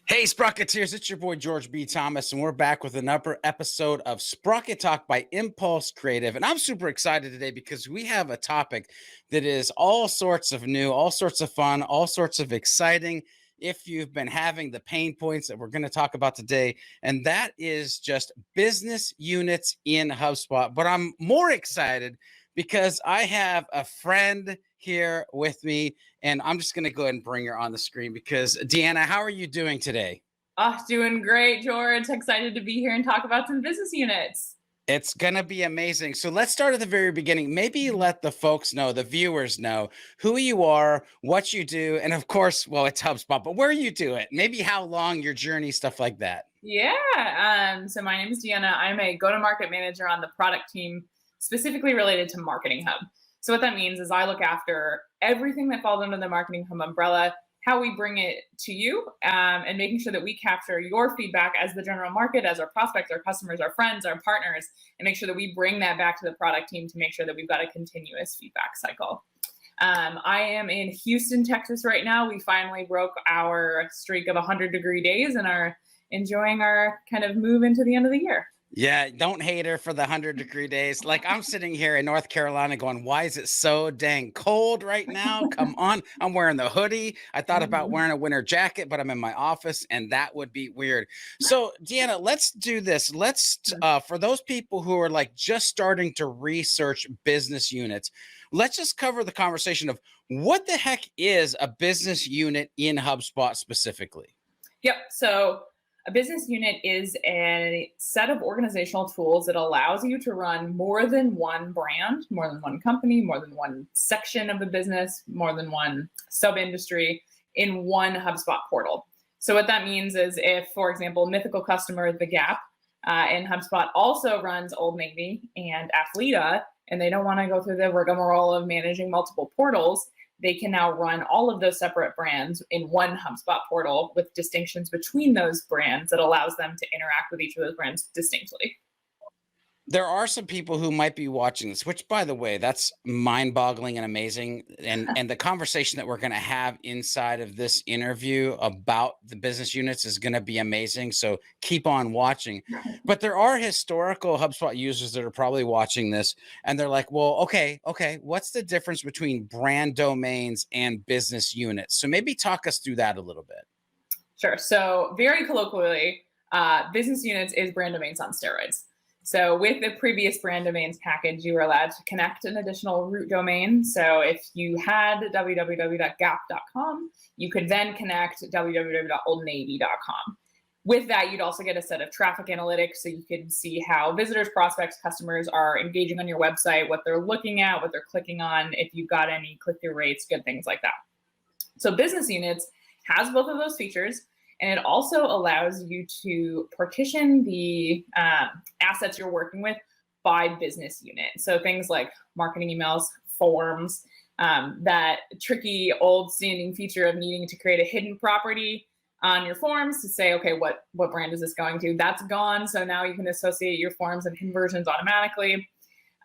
Hey, Sprocketeers, it's your boy George B. Thomas, and we're back with another episode of Sprocket Talk by Impulse Creative. And I'm super excited today because we have a topic that is all sorts of new, all sorts of fun, all sorts of exciting. If you've been having the pain points that we're going to talk about today, and that is just business units in HubSpot. But I'm more excited because I have a friend here with me, and I'm just going to go ahead and bring her on the screen because Deanna, how are you doing today? Oh, doing great, George. Excited to be here and talk about some business units. It's going to be amazing. So let's start at the very beginning. Maybe let the folks know, the viewers know who you are, what you do, and of course, well, it's HubSpot, but where you do it, maybe how long your journey, stuff like that. So my name is Deanna. I'm a go-to-market manager on the product team, specifically related to Marketing Hub. So what that means is I look after everything that falls under the Marketing Hub umbrella, how we bring it to you, and making sure that we capture your feedback as the general market, as our prospects, our customers, our friends, our partners, and make sure that we bring that back to the product team to make sure that we've got a continuous feedback cycle. I am in Houston, Texas right now. We finally broke our streak of 100-degree days and are enjoying our kind of move into the end of the year. Yeah, don't hate her for the 100-degree days. Like I'm sitting here in North Carolina going, why is it so dang cold right now? Come on. I'm wearing the hoodie. I thought about wearing a winter jacket, but I'm in my office and that would be weird. So, Deanna, let's do this. For those people who are like just starting to research business units, let's just cover the conversation of what the heck is a business unit in HubSpot specifically? Yep. So a business unit is a set of organizational tools that allows you to run more than one brand, more than one company, more than one section of the business, more than one sub-industry in one HubSpot portal. So what that means is if, for example, mythical customer The Gap in HubSpot also runs Old Navy and Athleta, and they don't want to go through the rigmarole of managing multiple portals, they can now run all of those separate brands in one HubSpot portal with distinctions between those brands that allows them to interact with each of those brands distinctly. There are some people who might be watching this, which by the way, that's mind-boggling and amazing. And the conversation that we're going to have inside of this interview about the business units is going to be amazing. So keep on watching. But there are historical HubSpot users that are probably watching this and they're like, well, okay, what's the difference between brand domains and business units? So maybe talk us through that a little bit. Sure. So very colloquially, business units is brand domains on steroids. So with the previous brand domains package, you were allowed to connect an additional root domain. So if you had www.gap.com, you could then connect www.oldnavy.com. With that, you'd also get a set of traffic analytics so you can see how visitors, prospects, customers are engaging on your website, what they're looking at, what they're clicking on, if you've got any click-through rates, good things like that. So business units has both of those features. And it also allows you to partition the assets you're working with by business unit. So things like marketing emails, forms, that tricky old standing feature of needing to create a hidden property on your forms to say, okay, what brand is this going to? That's gone. So now you can associate your forms and conversions automatically.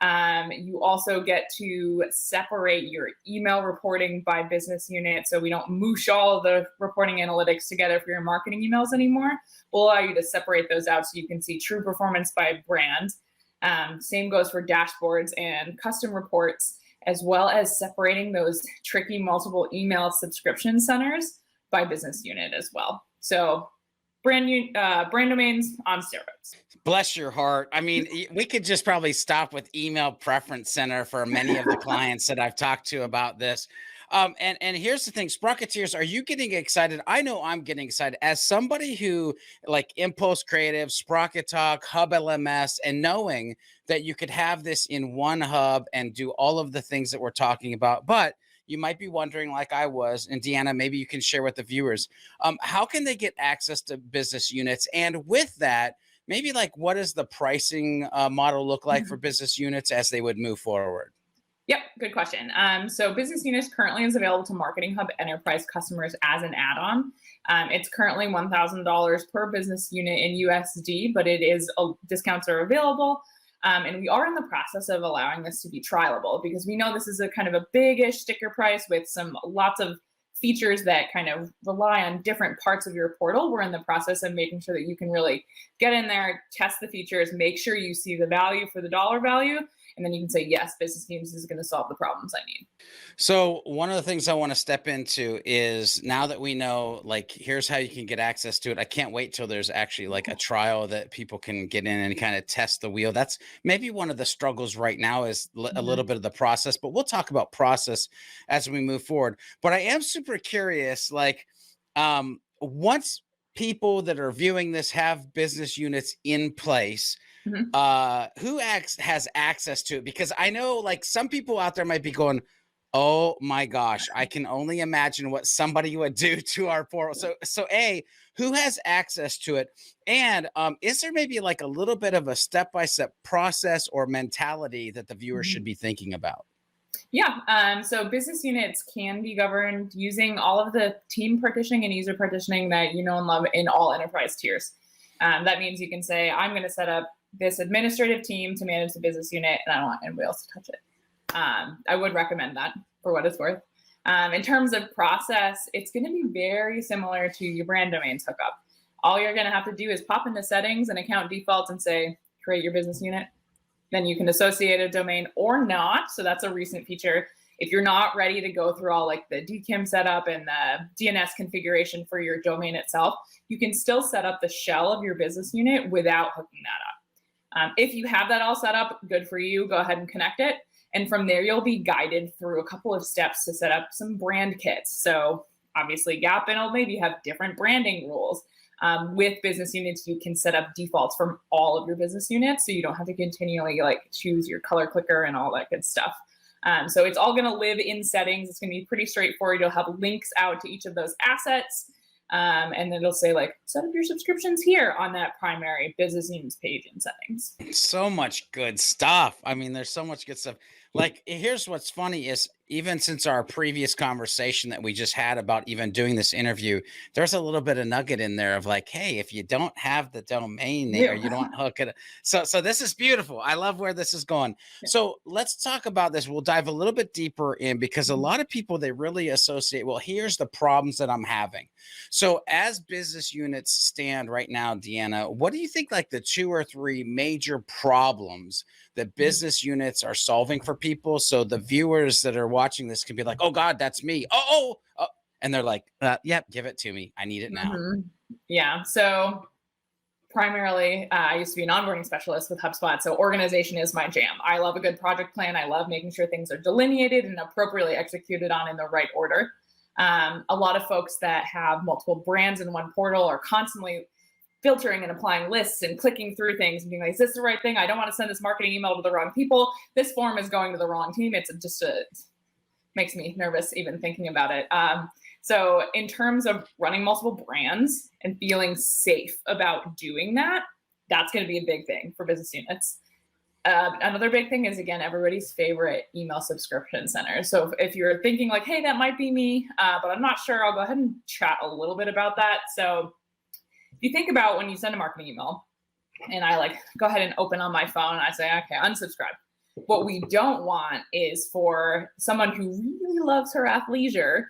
You also get to separate your email reporting by business unit. So we don't moosh all the reporting analytics together for your marketing emails anymore. We'll allow you to separate those out so you can see true performance by brand. Same goes for dashboards and custom reports, as well as separating those tricky multiple email subscription centers by business unit as well. So brand domains on steroids. Bless your heart. I mean, we could just probably stop with email preference center for many of the clients that I've talked to about this. And here's the thing, Sprocketeers, are you getting excited? I know I'm getting excited as somebody who like Impulse Creative, Sprocket Talk, Hub LMS, and knowing that you could have this in one hub and do all of the things that we're talking about. But you might be wondering, like I was, and Deanna, maybe you can share with the viewers, how can they get access to business units? And with that, maybe like what does the pricing model look like for business units as they would move forward? Yep, good question. So business units currently is available to Marketing Hub enterprise customers as an add-on. It's currently $1,000 per business unit in USD, but discounts are available. And we are in the process of allowing this to be trialable because we know this is a kind of a big-ish sticker price with lots of features that kind of rely on different parts of your portal. We're in the process of making sure that you can really get in there, test the features, make sure you see the value for the dollar value, and then you can say, yes, Business Units is going to solve the problems I need. So one of the things I want to step into is now that we know, like, here's how you can get access to it. I can't wait till there's actually like a trial that people can get in and kind of test the wheel. That's maybe one of the struggles right now is a little bit of the process, but we'll talk about process as we move forward. But I am super curious, like, once people that are viewing this have business units in place, Mhm. has access to it? Because I know like some people out there might be going, oh my gosh, I can only imagine what somebody would do to our portal. So A, who has access to it? And is there maybe like a little bit of a step-by-step process or mentality that the viewer should Mhm. be thinking about? Yeah. So business units can be governed using all of the team partitioning and user partitioning that you know and love in all enterprise tiers. That means you can say, I'm going to set up this administrative team to manage the business unit, and I don't want anybody else to touch it. I would recommend that for what it's worth. In terms of process, it's going to be very similar to your brand domains hookup. All you're going to have to do is pop into settings and account defaults and say, create your business unit. Then you can associate a domain or not. So that's a recent feature. If you're not ready to go through all like the DKIM setup and the DNS configuration for your domain itself, you can still set up the shell of your business unit without hooking that up. If you have that all set up, good for you. Go ahead and connect it. And from there, you'll be guided through a couple of steps to set up some brand kits. So obviously Gap and Old Navy have different branding rules. With business units, you can set up defaults from all of your business units, so you don't have to continually like choose your color clicker and all that good stuff. So it's all going to live in settings. It's going to be pretty straightforward. You'll have links out to each of those assets. And then it'll say like, set up your subscriptions here on that primary business units page in settings. So much good stuff. I mean, there's so much good stuff. Like, here's what's funny is even since our previous conversation that we just had about even doing this interview, there's a little bit of nugget in there of like, hey, if you don't have the domain name or you don't hook it. So this is beautiful. I love where this is going. So let's talk about this. We'll dive a little bit deeper in because a lot of people, they really associate, well, here's the problems that I'm having. So as business units stand right now, Deanna, what do you think like the 2 or 3 major problems that business units are solving for people? So the viewers that are watching this can be like, oh God, that's me. Oh. And they're like, yep, give it to me. I need it now. Yeah. So primarily, I used to be an onboarding specialist with HubSpot. So organization is my jam. I love a good project plan. I love making sure things are delineated and appropriately executed on in the right order. A lot of folks that have multiple brands in one portal are constantly filtering and applying lists and clicking through things and being like, is this the right thing? I don't want to send this marketing email to the wrong people. This form is going to the wrong team. Makes me nervous even thinking about it. So in terms of running multiple brands and feeling safe about doing that, that's going to be a big thing for business units. Another big thing is, again, everybody's favorite email subscription center. So if you're thinking like, hey, that might be me, but I'm not sure, I'll go ahead and chat a little bit about that. So if you think about when you send a marketing email and I like go ahead and open on my phone and I say, okay, unsubscribe. What we don't want is for someone who really loves her athleisure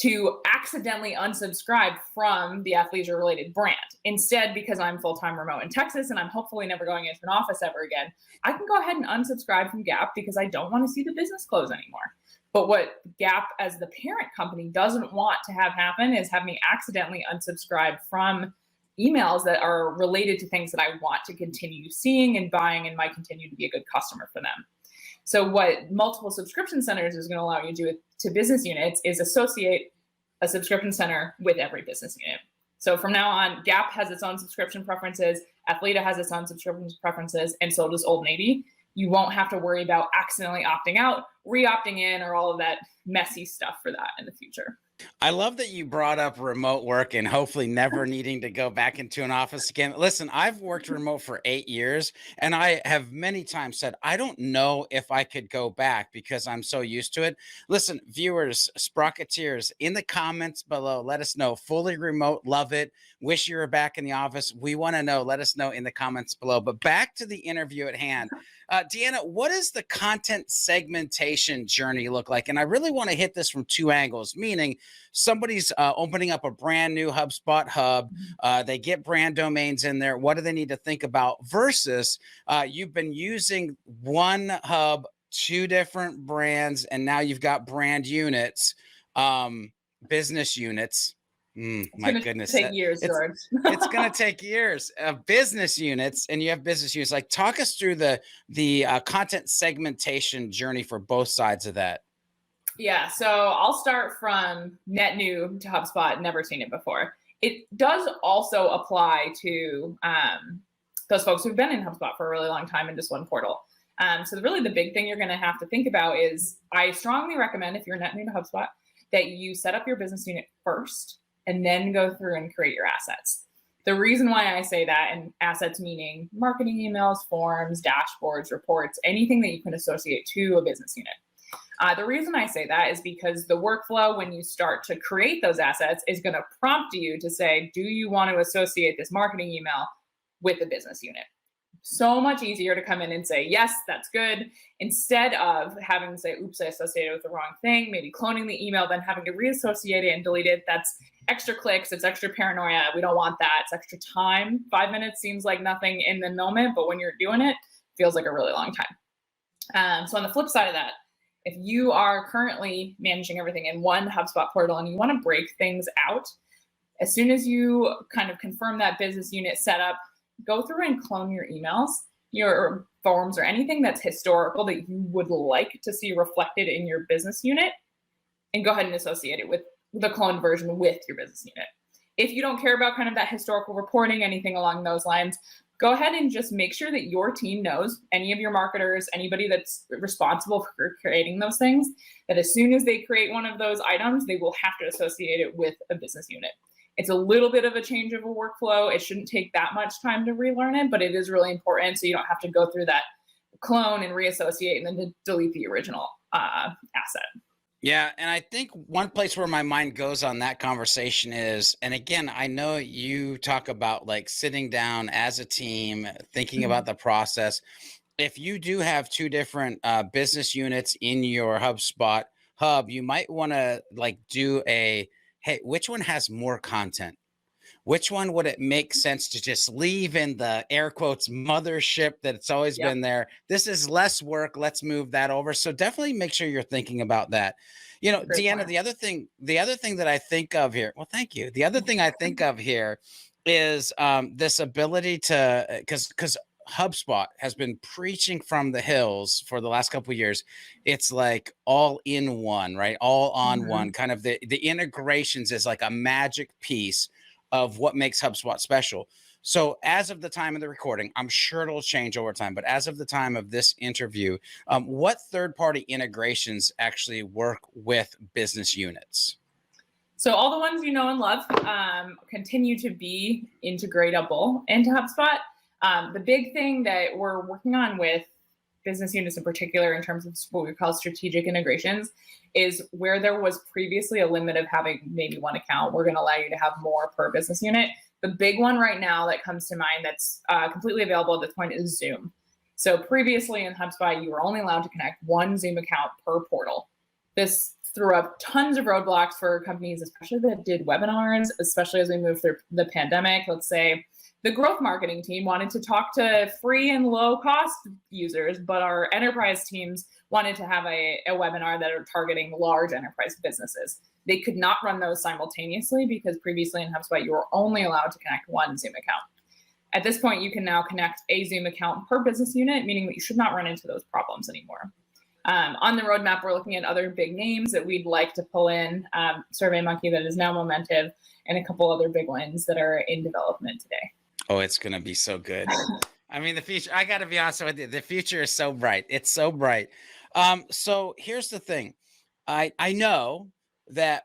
to accidentally unsubscribe from the athleisure related brand. Instead, because I'm full-time remote in Texas and I'm hopefully never going into an office ever again, I can go ahead and unsubscribe from Gap because I don't want to see the business close anymore. But what Gap as the parent company doesn't want to have happen is have me accidentally unsubscribe from emails that are related to things that I want to continue seeing and buying and might continue to be a good customer for them. So what multiple subscription centers is going to allow you to do to business units is associate a subscription center with every business unit. So from now on, Gap has its own subscription preferences, Athleta has its own subscription preferences, and so does Old Navy. You won't have to worry about accidentally opting out, re-opting in, or all of that messy stuff for that in the future. I love that you brought up remote work and hopefully never needing to go back into an office again. Listen, I've worked remote for 8 years and I have many times said, I don't know if I could go back because I'm so used to it. Listen, viewers, Sprocketeers, in the comments below, let us know. Fully remote, love it. wish you were back in the office? We want to know. Let us know in the comments below. But back to the interview at hand. Deanna, what does the content segmentation journey look like? And I really want to hit this from two angles, meaning somebody's opening up a brand new HubSpot hub. They get brand domains in there. What do they need to think about versus you've been using one hub, two different brands, and now you've got brand units, business units. My goodness. Take years, George. It's going to take years of business units, and you have business units. Like, talk us through the content segmentation journey for both sides of that. Yeah, so I'll start from net new to HubSpot, never seen it before. It does also apply to those folks who've been in HubSpot for a really long time in just one portal. So really the big thing you're going to have to think about is, I strongly recommend, if you're net new to HubSpot, that you set up your business unit first and then go through and create your assets. The reason why I say that, and assets meaning marketing emails, forms, dashboards, reports, anything that you can associate to a business unit. The reason I say that is because the workflow, when you start to create those assets, is going to prompt you to say, do you want to associate this marketing email with a business unit? So much easier to come in and say, yes, that's good, instead of having to say, oops, I associated with the wrong thing, maybe cloning the email, then having to reassociate it and delete it. That's extra clicks, it's extra paranoia. We don't want that. It's extra time. 5 minutes seems like nothing in the moment, but when you're doing it, it feels like a really long time. So on the flip side of that, if you are currently managing everything in one HubSpot portal and you want to break things out, as soon as you kind of confirm that business unit setup, go through and clone your emails, your forms, or anything that's historical that you would like to see reflected in your business unit, and go ahead and associate it with the cloned version with your business unit. If you don't care about kind of that historical reporting, anything along those lines, go ahead and just make sure that your team knows, any of your marketers, anybody that's responsible for creating those things, that as soon as they create one of those items, they will have to associate it with a business unit. It's a little bit of a change of a workflow. It shouldn't take that much time to relearn it, but it is really important, so you don't have to go through that clone and reassociate and then to delete the original asset. Yeah, and I think one place where my mind goes on that conversation is, and again, I know you talk about like sitting down as a team, thinking about the process. If you do have two different business units in your HubSpot hub, you might want to like do a, hey, which one has more content? Which one would it make sense to just leave in the air quotes mothership that it's always been there? This is less work. Let's move that over. So definitely make sure you're thinking about that. You know, Great Deanna, point. the other thing that I think of here, well, thank you. The other thing I think of here is this ability to, because HubSpot has been preaching from the hills for the last couple of years. It's like all in one, right? All on one. Kind of the integrations is like a magic piece of what makes HubSpot special. So as of the time of the recording, I'm sure it'll change over time, but as of the time of this interview, what third-party integrations actually work with business units? So all the ones you know and love continue to be integratable into HubSpot. The big thing that we're working on with business units in particular, in terms of what we call strategic integrations, is where there was previously a limit of having maybe one account, we're going to allow you to have more per business unit. The big one right now that comes to mind that's completely available at this point is Zoom. So previously in HubSpot, you were only allowed to connect one Zoom account per portal. This threw up tons of roadblocks for companies, especially that did webinars, especially as we move through the pandemic. Let's say the growth marketing team wanted to talk to free and low cost users, but our enterprise teams wanted to have a webinar that are targeting large enterprise businesses. They could not run those simultaneously because previously in HubSpot, you were only allowed to connect one Zoom account. At this point, you can now connect a Zoom account per business unit, meaning that you should not run into those problems anymore. On the roadmap, we're looking at other big names that we'd like to pull in, SurveyMonkey that is now Momentive, and a couple other big ones that are in development today. Oh, it's going to be so good. I mean, the future, I got to be honest with you, the future is so bright. It's so bright. So here's the thing. I know that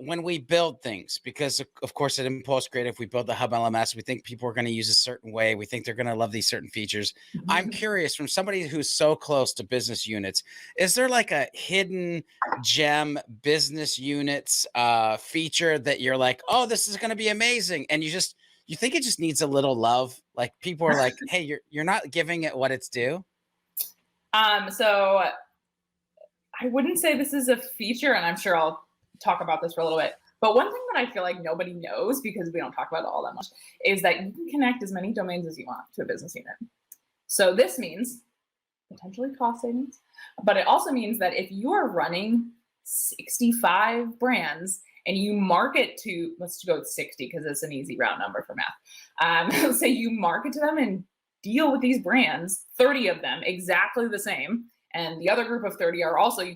when we build things, because of course at Impulse Creative, we build the Hub LMS, we think people are going to use a certain way. We think they're going to love these certain features. I'm curious, from somebody who's so close to business units, is there like a hidden gem business units feature that you're like, oh, this is going to be amazing, and you think it just needs a little love? Like people are like, hey, you're not giving it what it's due. So I wouldn't say this is a feature, and I'm sure I'll talk about this for a little bit. But one thing that I feel like nobody knows, because we don't talk about it all that much, is that you can connect as many domains as you want to a business unit. So this means potentially cost savings, but it also means that if you are running 65 brands and you market to, let's go with 60 because it's an easy round number for math. Say you market to them and deal with these brands, 30 of them exactly the same, and the other group of 30 are also, you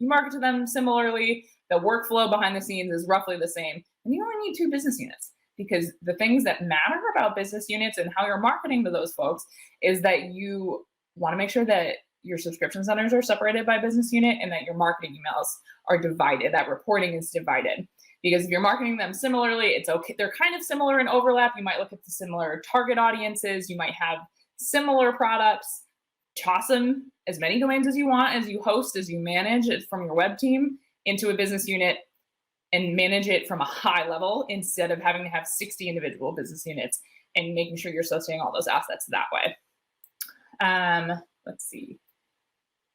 market to them similarly. The workflow behind the scenes is roughly the same. And you only need 2 business units, because the things that matter about business units and how you're marketing to those folks is that you want to make sure that your subscription centers are separated by business unit and that your marketing emails are divided, that reporting is divided. Because if you're marketing them similarly, it's okay. They're kind of similar in overlap. You might look at the similar target audiences. You might have similar products. Toss them as many domains as you want, as you host, as you manage it from your web team into a business unit, and manage it from a high level instead of having to have 60 individual business units and making sure you're associating all those assets that way. Let's see.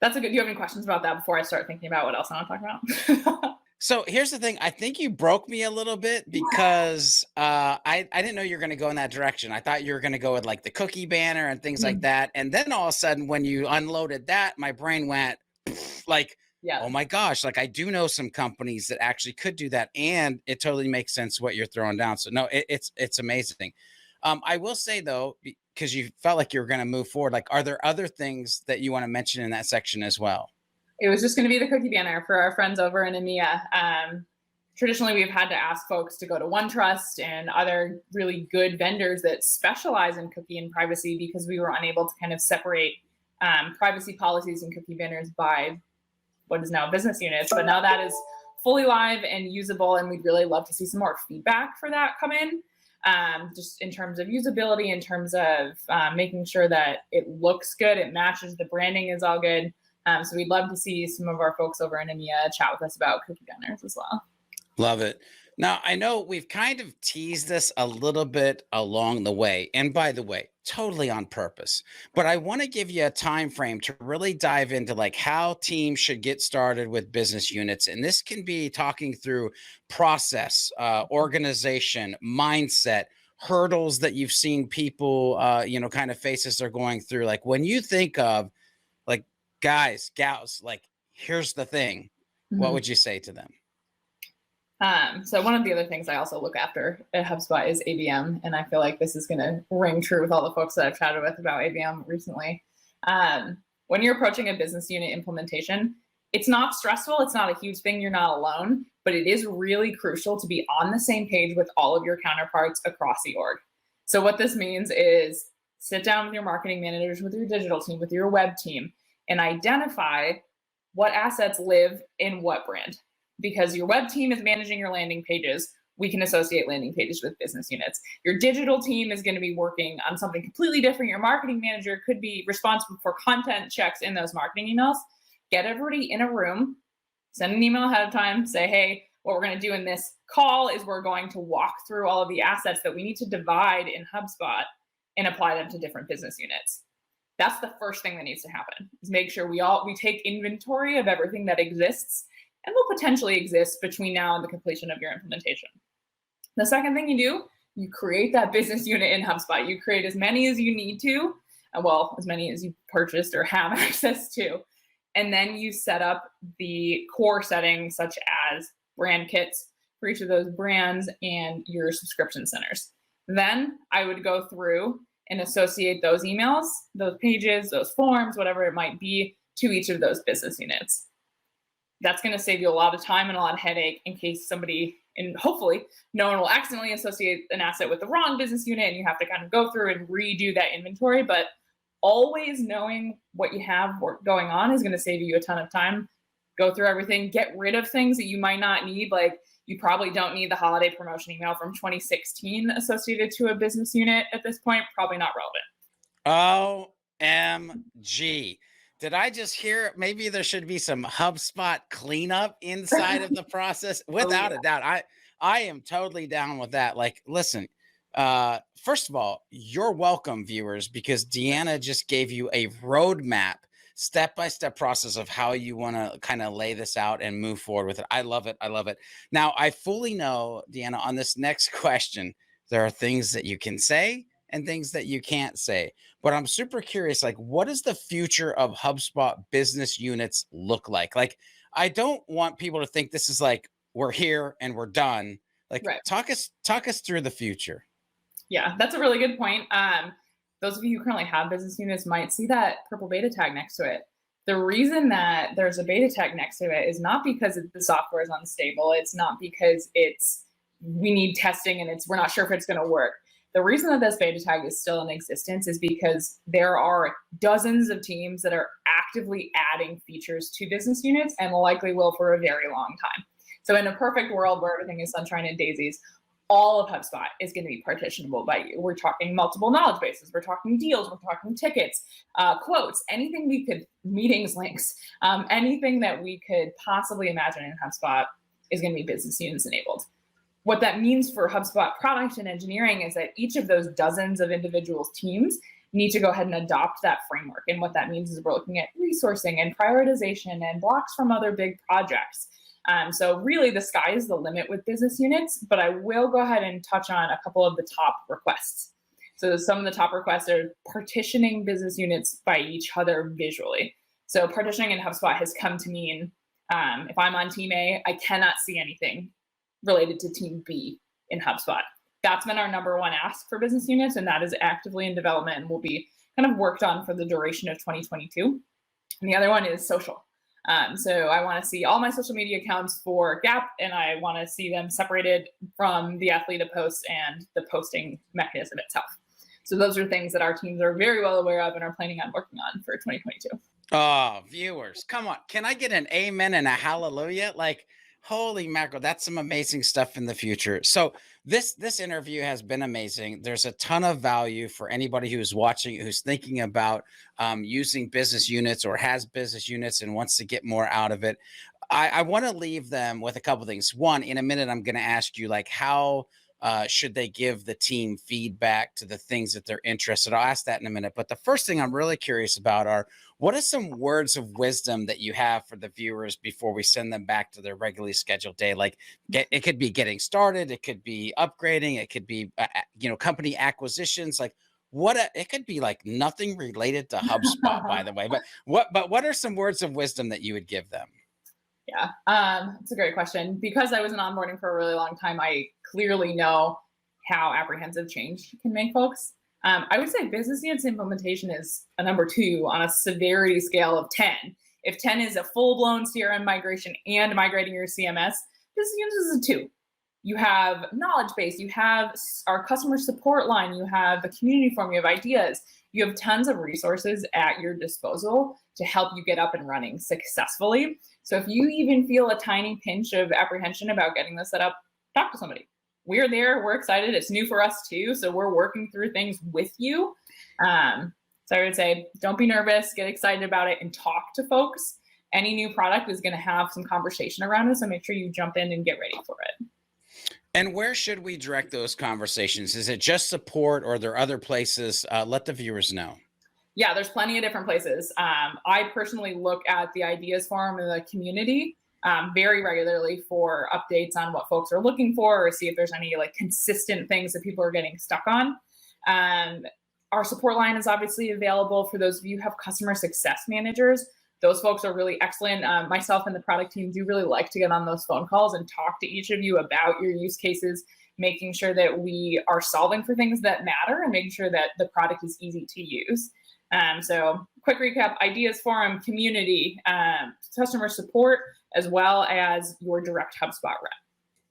That's a good, do you have any questions about that before I start thinking about what else I want to talk about? So here's the thing. I think you broke me a little bit, because I didn't know you were going to go in that direction. I thought you were going to go with like the cookie banner and things like that. And then all of a sudden, when you unloaded that, my brain went like, Yeah. oh my gosh, like I do know some companies that actually could do that. And it totally makes sense what you're throwing down. So no, it's amazing. I will say though, because you felt like you were going to move forward, like, are there other things that you want to mention in that section as well? It was just going to be the cookie banner for our friends over in EMEA. Traditionally, we've had to ask folks to go to OneTrust and other really good vendors that specialize in cookie and privacy, because we were unable to kind of separate privacy policies and cookie banners by what is now business units. But now that is fully live and usable, and we'd really love to see some more feedback for that come in, just in terms of usability, in terms of making sure that it looks good, it matches, the branding is all good. So we'd love to see some of our folks over in EMEA chat with us about cookie banners as well. Love it. Now, I know we've kind of teased this a little bit along the way, and by the way, totally on purpose, but I want to give you a time frame to really dive into like how teams should get started with business units. And this can be talking through process, organization, mindset, hurdles that you've seen people, kind of face as they're going through. Like when you think of like guys, gals, like here's the thing, what would you say to them? So one of the other things I also look after at HubSpot is ABM, and I feel like this is going to ring true with all the folks that I've chatted with about ABM recently. When you're approaching a business unit implementation, it's not stressful. It's not a huge thing. You're not alone, but it is really crucial to be on the same page with all of your counterparts across the org. So what this means is sit down with your marketing managers, with your digital team, with your web team, and identify what assets live in what brand. Because your web team is managing your landing pages, we can associate landing pages with business units. Your digital team is going to be working on something completely different. Your marketing manager could be responsible for content checks in those marketing emails. Get everybody in a room, send an email ahead of time, say, hey, what we're going to do in this call is we're going to walk through all of the assets that we need to divide in HubSpot and apply them to different business units. That's the first thing that needs to happen, is make sure we take inventory of everything that exists and will potentially exist between now and the completion of your implementation. The second thing you do, you create that business unit in HubSpot. You create as many as you need to, as many as you purchased or have access to. And then you set up the core settings, such as brand kits for each of those brands and your subscription centers. Then I would go through and associate those emails, those pages, those forms, whatever it might be, to each of those business units. That's going to save you a lot of time and a lot of headache in case somebody, and hopefully no one will accidentally associate an asset with the wrong business unit and you have to kind of go through and redo that inventory. But always knowing what you have going on is going to save you a ton of time. go through everything, get rid of things that you might not need. Like you probably don't need the holiday promotion email from 2016 associated to a business unit at this point. Probably not relevant. OMG. Did I just hear maybe there should be some HubSpot cleanup inside of the process? Oh, Without yeah. a doubt. I am totally down with that. Like, listen, first of all, you're welcome, viewers, because Deanna just gave you a roadmap, step-by-step process of how you want to kind of lay this out and move forward with it. I love it. I love it. Now, I fully know, Deanna, on this next question, there are things that you can say and things that you can't say. But I'm super curious, like, what does the future of HubSpot business units look like? Like, I don't want people to think this is like we're here and we're done. Like, Right. talk us through the future. Yeah, that's a really good point. Those of you who currently have business units might see that purple beta tag next to it. The reason that there's a beta tag next to it is not because the software is unstable. It's not because we need testing and we're not sure if it's going to work. The reason that this beta tag is still in existence is because there are dozens of teams that are actively adding features to business units and likely will for a very long time. So in a perfect world where everything is sunshine and daisies, all of HubSpot is going to be partitionable by you. We're talking multiple knowledge bases. We're talking deals. We're talking tickets, quotes, anything we could, meetings, links, anything that we could possibly imagine in HubSpot is going to be business units enabled. What that means for HubSpot product and engineering is that each of those dozens of individuals teams need to go ahead and adopt that framework. And what that means is we're looking at resourcing and prioritization and blocks from other big projects. So really the sky is the limit with business units, but I will go ahead and touch on a couple of the top requests. So some of the top requests are partitioning business units by each other visually. So partitioning in HubSpot has come to mean if I'm on team A, I cannot see anything related to team B in HubSpot. That's been our number one ask for business units, and that is actively in development and will be kind of worked on for the duration of 2022. And the other one is social. So I want to see all my social media accounts for Gap, and I want to see them separated from the Athleta post and the posting mechanism itself. So those are things that our teams are very well aware of and are planning on working on for 2022. Oh, viewers, come on. Can I get an amen and a hallelujah? Like, holy mackerel, that's some amazing stuff in the future. So this interview has been amazing. There's a ton of value for anybody who's watching, who's thinking about using business units or has business units and wants to get more out of it. I want to leave them with a couple things. One, in a minute, I'm going to ask you, like, how should they give the team feedback to the things that they're interested? I'll ask that in a minute. But the first thing I'm really curious about are, what are some words of wisdom that you have for the viewers before we send them back to their regularly scheduled day? Like, it could be getting started, it could be upgrading, it could be company acquisitions. Like, it could be like nothing related to HubSpot, by the way. But what are some words of wisdom that you would give them? Yeah, it's a great question. Because I was in onboarding for a really long time, I clearly know how apprehensive change can make folks. I would say business units implementation is a number 2 on a severity scale of 10. If 10 is a full-blown CRM migration and migrating your CMS, business units is a 2. You have knowledge base, you have our customer support line, you have the community forum, you have ideas, you have tons of resources at your disposal to help you get up and running successfully. So if you even feel a tiny pinch of apprehension about getting this set up, talk to somebody. We're there, we're excited, it's new for us too, so we're working through things with you. So I would say, don't be nervous, get excited about it and talk to folks. Any new product is gonna have some conversation around it, so make sure you jump in and get ready for it. And where should we direct those conversations? Is it just support, or are there other places? Let the viewers know. Yeah, there's plenty of different places. I personally look at the ideas forum in the community very regularly for updates on what folks are looking for, or see if there's any like consistent things that people are getting stuck on. Our support line is obviously available for those of you who have customer success managers. Those folks are really excellent. Myself and the product team do really like to get on those phone calls and talk to each of you about your use cases, making sure that we are solving for things that matter and making sure that the product is easy to use. So quick recap: ideas forum, community, customer support, as well as your direct HubSpot rep.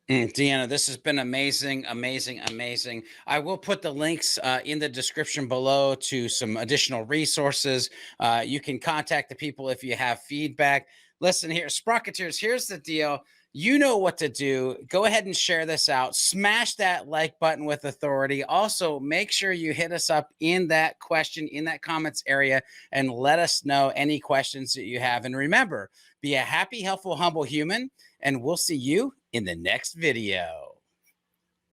Deanna, this has been amazing, amazing, amazing. I will put the links in the description below to some additional resources. You can contact the people if you have feedback. Listen here, Sprocketeers, here's the deal. You know what to do. Go ahead and share this out. Smash that like button with authority. Also, make sure you hit us up in that question, in that comments area, and let us know any questions that you have. And remember, be a happy, helpful, humble human, and we'll see you in the next video.